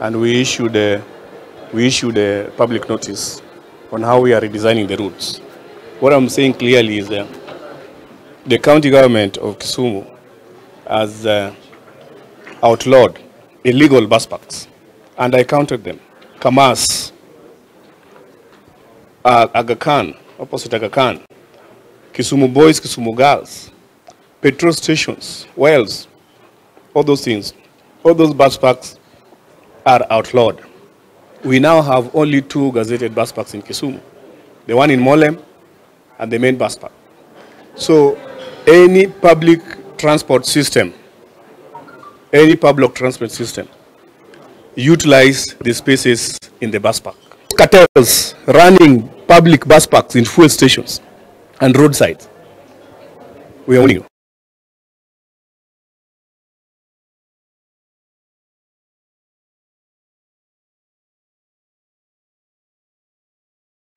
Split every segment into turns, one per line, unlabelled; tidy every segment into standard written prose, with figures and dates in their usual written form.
And we issued a public notice on how we are redesigning the routes. What I'm saying clearly is the county government of Kisumu has outlawed illegal bus parks, and I counted them. Kamas, Aga Khan, opposite Aga Khan, Kisumu boys, Kisumu girls, petrol stations, wells, all those things, all those bus parks are outlawed. We now have only 2 gazetted bus parks in Kisumu, the one in Molem and the main bus park. So any public transport system, utilize the spaces in the bus park. Cartels running public bus parks in fuel stations and roadsides. We are warning you.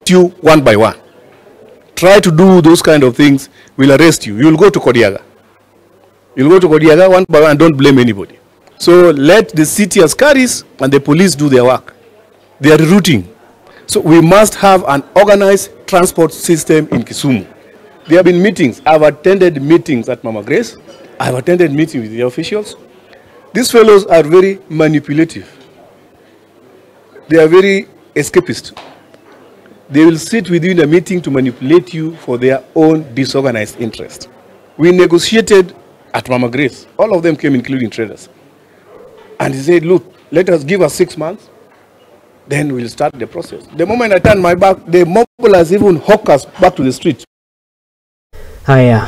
You one by one. Try to do those kind of things, we'll arrest you. You'll go to Kodiaga. You'll go to Kodiaga one by one and don't blame anybody. So let the city askaris and the police do their work. They are rerouting. So we must have an organized transport system in Kisumu. There have been meetings. I've attended meetings at Mama Grace. I've attended meetings with the officials. These fellows are very manipulative. They are very escapist. They will sit with you in a meeting to manipulate you for their own disorganized interest. We negotiated at Mama Grace. All of them came, including traders. And he said, look, let us give us 6 months, then we'll start the process. The moment I turned my back, they mobilized even hawkers back to the street.
Haya.